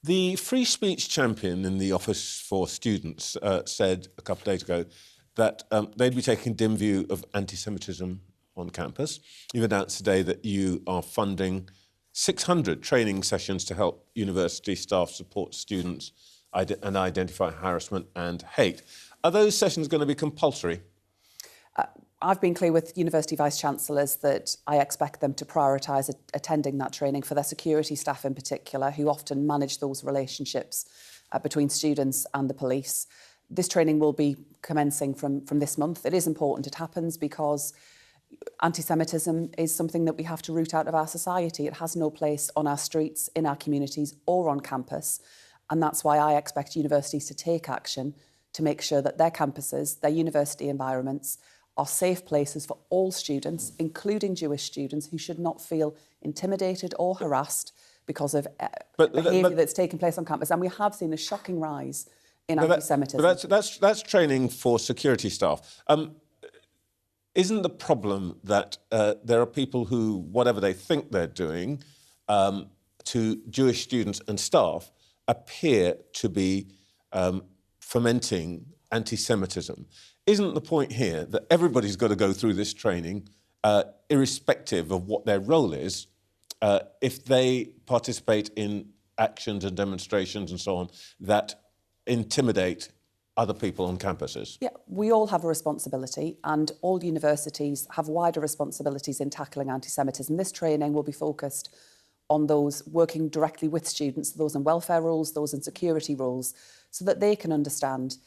The free speech champion in the Office for Students said a couple of days ago that they'd be taking a dim view of anti-Semitism on campus. You've announced today that you are funding 600 training sessions to help university staff support students and identify harassment and hate. Are those sessions going to be compulsory? I've been clear with university vice-chancellors that I expect them to prioritise attending that training for their security staff in particular, who often manage those relationships between students and the police. This training will be commencing from this month. It is important it happens because anti-Semitism is something that we have to root out of our society. It has no place on our streets, in our communities or on campus. And that's why I expect universities to take action to make sure that their campuses, their university environments, are safe places for all students, including Jewish students, who should not feel intimidated or harassed because of behaviour that's taken place on campus. And we have seen a shocking rise in anti-Semitism. But that's training for security staff. Isn't the problem that there are people who, whatever they think they're doing, to Jewish students and staff, appear to be fomenting anti-Semitism? Isn't the point here that everybody's got to go through this training, irrespective of what their role is, if they participate in actions and demonstrations and so on that intimidate other people on campuses? Yeah, we all have a responsibility, and all universities have wider responsibilities in tackling anti-Semitism. This training will be focused on those working directly with students, those in welfare roles, those in security roles, so that they can understand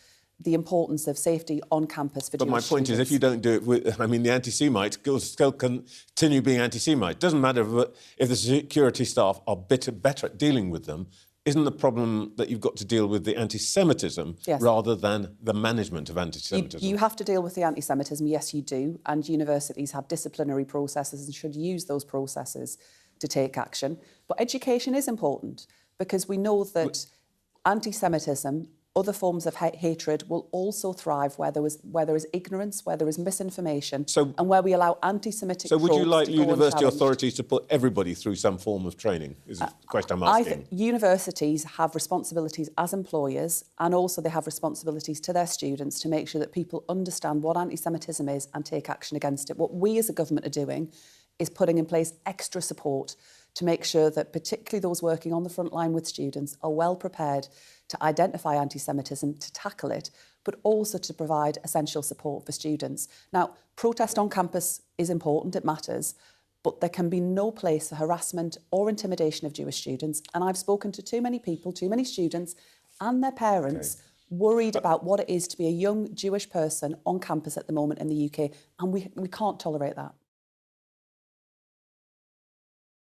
the importance of safety on campus for Jewish students. But my point is, if you don't do it, the anti-Semites still continue being anti-Semite. It doesn't matter if the security staff are better at dealing with them. Isn't the problem that you've got to deal with the anti-Semitism rather than the management of anti-Semitism? You have to deal with the anti-Semitism, yes, you do, and universities have disciplinary processes and should use those processes to take action. But education is important because we know that anti-Semitism, other forms of hatred will also thrive where there is ignorance, where there is misinformation, and where we allow anti-Semitic So would you like university unchallenged. authorities to put everybody through some form of training, is the question I'm asking. I think universities have responsibilities as employers, and also they have responsibilities to their students to make sure that people understand what anti-Semitism is and take action against it. What we as a government are doing is putting in place extra support to make sure that particularly those working on the front line with students are well prepared to identify anti-Semitism, to tackle it, but also to provide essential support for students. Now, protest on campus is important, it matters, but there can be no place for harassment or intimidation of Jewish students. And I've spoken to too many people, too many students and their parents worried about what it is to be a young Jewish person on campus at the moment in the UK, and we can't tolerate that.